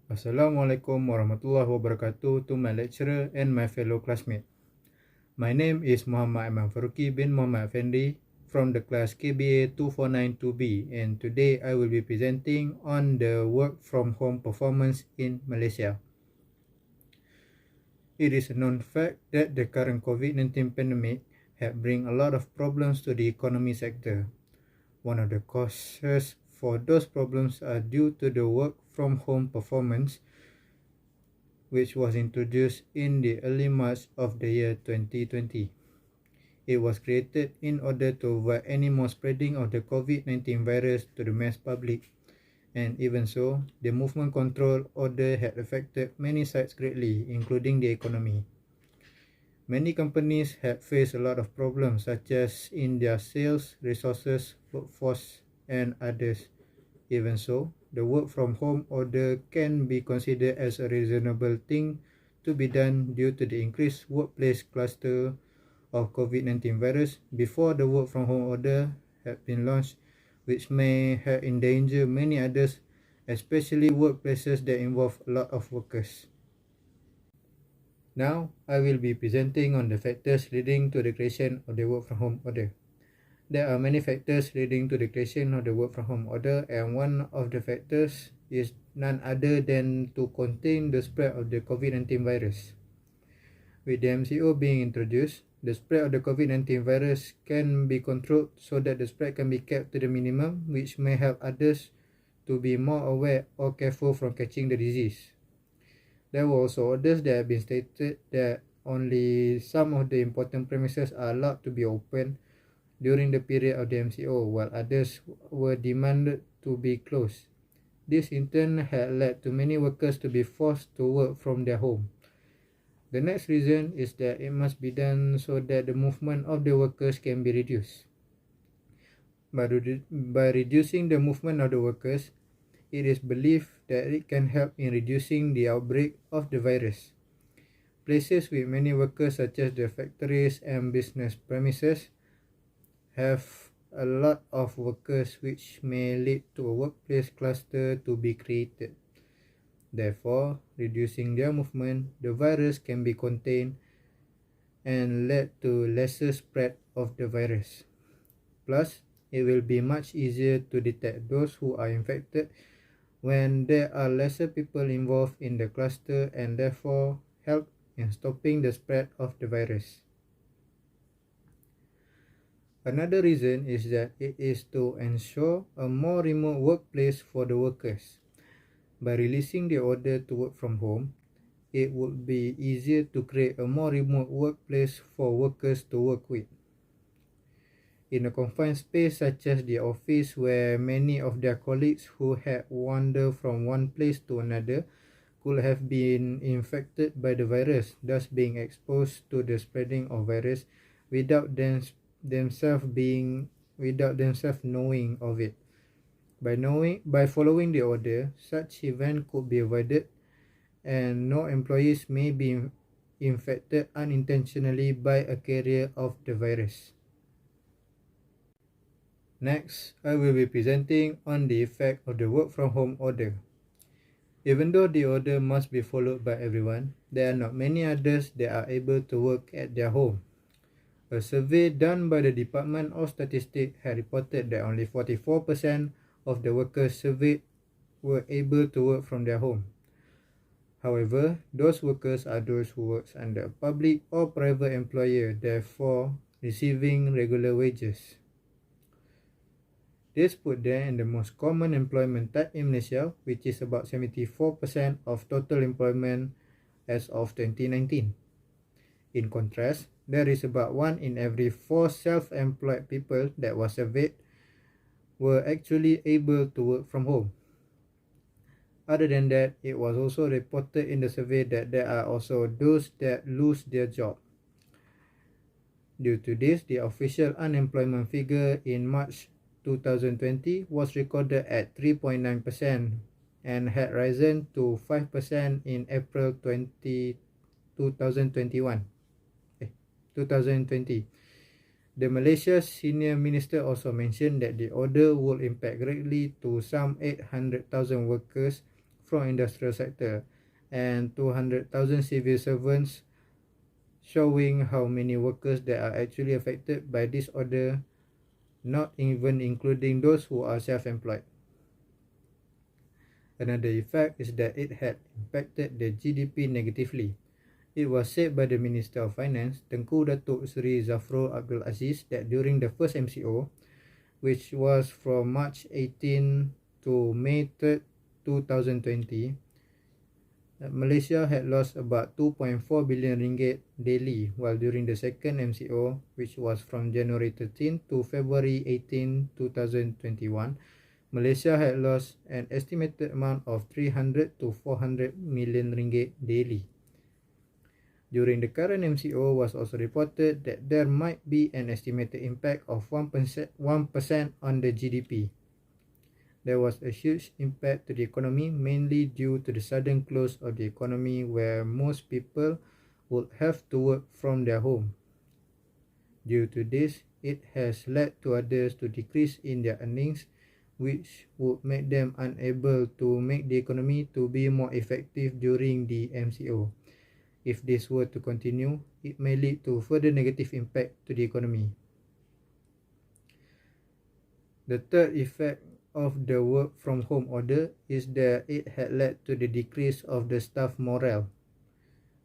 Assalamualaikum warahmatullahi wabarakatuh to my lecturer and my fellow classmates. My name is Muhammad Imam Faruqi bin Muhammad Effendi from the class KBA 2492B, and today I will be presenting on the work from home performance in Malaysia. It is a known fact that the current COVID-19 pandemic has bring a lot of problems to the economy sector. One of the causes for those problems are due to the work from home performance, which was introduced in the early March of the year 2020. It was created in order to avoid any more spreading of the COVID-19 virus to the mass public, and even so, the movement control order had affected many sides greatly, including the economy. Many companies had faced a lot of problems, such as in their sales, resources, workforce, and others. Even so, the work from home order can be considered as a reasonable thing to be done due to the increased workplace cluster of COVID-19 virus before the work from home order had been launched, which may have endangered many others, especially workplaces that involve a lot of workers. Now, I will be presenting on the factors leading to the creation of the work from home order. There are many factors leading to the creation of the work from home order, and one of the factors is none other than to contain the spread of the COVID-19 virus. With the MCO being introduced, the spread of the COVID-19 virus can be controlled so that the spread can be kept to the minimum, which may help others to be more aware or careful from catching the disease. There were also orders that have been stated that only some of the important premises are allowed to be open during the period of the MCO, while others were demanded to be closed. This in turn had led to many workers to be forced to work from their home. The next reason is that it must be done so that the movement of the workers can be reduced. By reducing the movement of the workers, it is believed that it can help in reducing the outbreak of the virus. Places with many workers, such as the factories and business premises, have a lot of workers, which may lead to a workplace cluster to be created. Therefore, reducing their movement, the virus can be contained and lead to lesser spread of the virus. Plus, it will be much easier to detect those who are infected when there are lesser people involved in the cluster, and therefore help in stopping the spread of the virus. Another reason is that it is to ensure a more remote workplace for the workers. By releasing the order to work from home, it would be easier to create a more remote workplace for workers to work with. In a confined space such as the office, where many of their colleagues who had wandered from one place to another could have been infected by the virus, thus being exposed to the spreading of virus without themselves knowing of it. By following the order, such event could be avoided, and no employees may be infected unintentionally by a carrier of the virus. Next, I will be presenting on the effect of the work from home order. Even though the order must be followed by everyone, there are not many others that are able to work at their home. A survey done by the Department of Statistics had reported that only 44% of the workers surveyed were able to work from their home. However, those workers are those who work under a public or private employer, therefore receiving regular wages. This put them in the most common employment type in Malaysia, which is about 74% of total employment as of 2019. In contrast, there is about 1 in every 4 self-employed people that was surveyed were actually able to work from home. Other than that, it was also reported in the survey that there are also those that lose their job. Due to this, the official unemployment figure in March 2020 was recorded at 3.9% and had risen to 5% in April 2020. The Malaysia Senior Minister also mentioned that the order will impact greatly to some 800,000 workers from industrial sector, and 200,000 civil servants, showing how many workers that are actually affected by this order, not even including those who are self-employed. Another effect is that it had impacted the GDP negatively. It was said by the Minister of Finance, Tengku Datuk Seri Zafrul Abdul Aziz, that during the first MCO, which was from March 18 to May 3, 2020, Malaysia had lost about 2.4 billion ringgit daily, while during the second MCO, which was from January 13 to February 18, 2021, Malaysia had lost an estimated amount of 300 to 400 million ringgit daily. During the current MCO, was also reported that there might be an estimated impact of 1% on the GDP. There was a huge impact to the economy, mainly due to the sudden close of the economy where most people would have to work from their home. Due to this, it has led to others to decrease in their earnings, which would make them unable to make the economy to be more effective during the MCO. If this were to continue, it may lead to further negative impact to the economy. The third effect of the work from home order is that it had led to the decrease of the staff morale.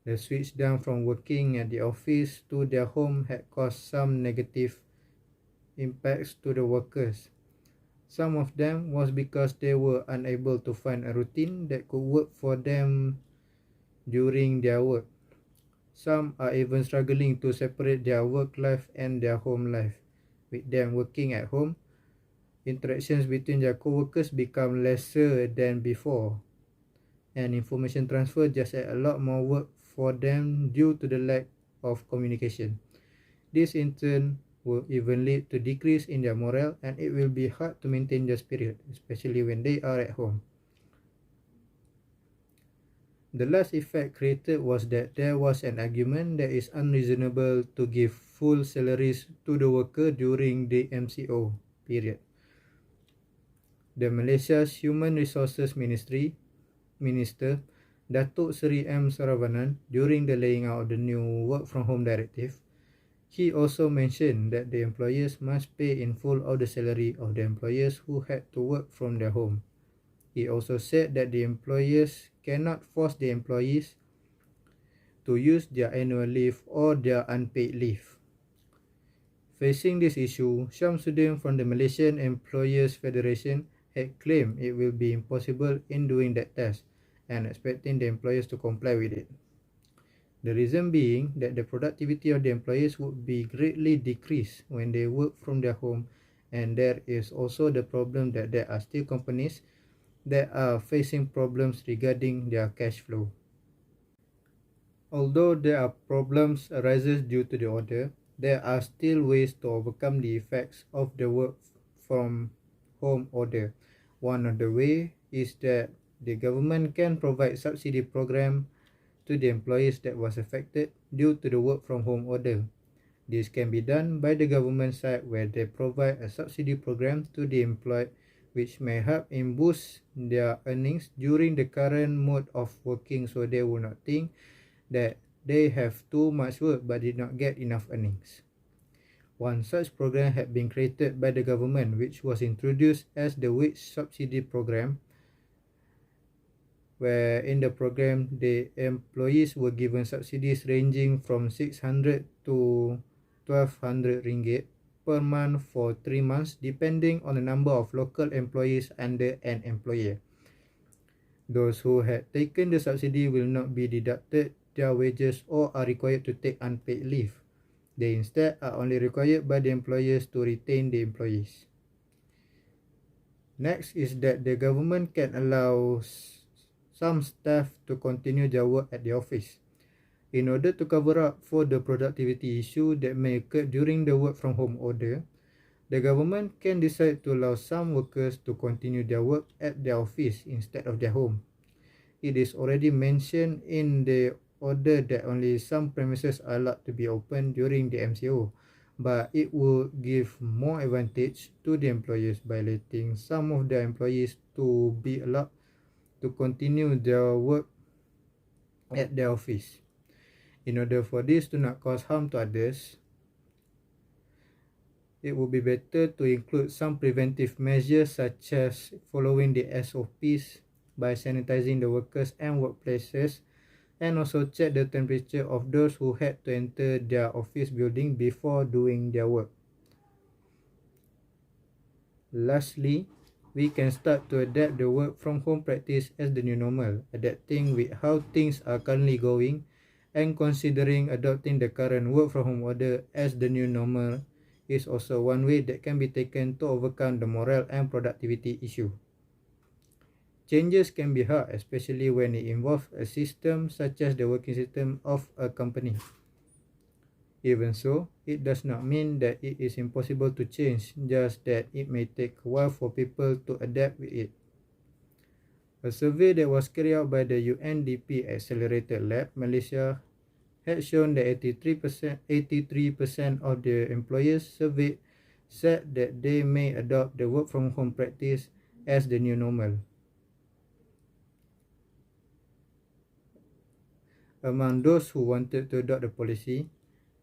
The switch down from working at the office to their home had caused some negative impacts to the workers. Some of them was because they were unable to find a routine that could work for them during their work. Some are even struggling to separate their work life and their home life. With them working at home, interactions between their co-workers become lesser than before, and information transfer just add a lot more work for them due to the lack of communication. This in turn will even lead to decrease in their morale, and it will be hard to maintain their spirit, especially when they are at home. The last effect created was that there was an argument that it's unreasonable to give full salaries to the worker during the MCO period. The Malaysia's Human Resources Minister Datuk Seri M. Saravanan, during the laying out of the new Work from Home Directive, he also mentioned that the employers must pay in full of the salary of the employers who had to work from their home. He also said that the employers cannot force the employees to use their annual leave or their unpaid leave. Facing this issue, Shamsuddin from the Malaysian Employers Federation had claimed it will be impossible in doing that task and expecting the employers to comply with it. The reason being that the productivity of the employers would be greatly decreased when they work from their home, and there is also the problem that there are still companies that are facing problems regarding their cash flow. Although there are problems arises due to the order, there are still ways to overcome the effects of the work from home order. One of the ways is that the government can provide subsidy program to the employees that was affected due to the work from home order. This can be done by the government side, where they provide a subsidy program to the employed, which may help in boost their earnings during the current mode of working, so they will not think that they have too much work but did not get enough earnings. One such program had been created by the government, which was introduced as the wage subsidy program, where in the program the employees were given subsidies ranging from 600 to 1200 ringgit per month for 3 months, depending on the number of local employees under an employer. Those who had taken the subsidy will not be deducted their wages or are required to take unpaid leave. They instead are only required by the employers to retain the employees. Next is that the government can allow some staff to continue their work at the office. In order to cover up for the productivity issue that may occur during the work from home order, the government can decide to allow some workers to continue their work at their office instead of their home. It is already mentioned in the order that only some premises are allowed to be open during the MCO, but it will give more advantage to the employers by letting some of their employees to be allowed to continue their work at their office. In order for this to not cause harm to others, it would be better to include some preventive measures such as following the SOPs by sanitizing the workers and workplaces, and also check the temperature of those who had to enter their office building before doing their work. Lastly, we can start to adapt the work from home practice as the new normal, adapting with how things are currently going and considering adopting the current work from home order as the new normal is also one way that can be taken to overcome the morale and productivity issue. Changes can be hard, especially when it involves a system such as the working system of a company. Even so, it does not mean that it is impossible to change, just that it may take a while for people to adapt with it. A survey that was carried out by the UNDP Accelerated Lab Malaysia had shown that 83% of the employers surveyed said that they may adopt the work from home practice as the new normal. Among those who wanted to adopt the policy,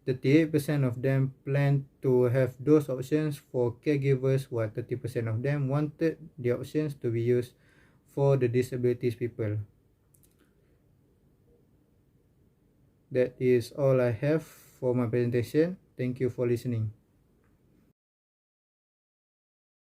38% of them planned to have those options for caregivers, while 30% of them wanted the options to be used for the disabilities people. That is all I have for my presentation. Thank you for listening.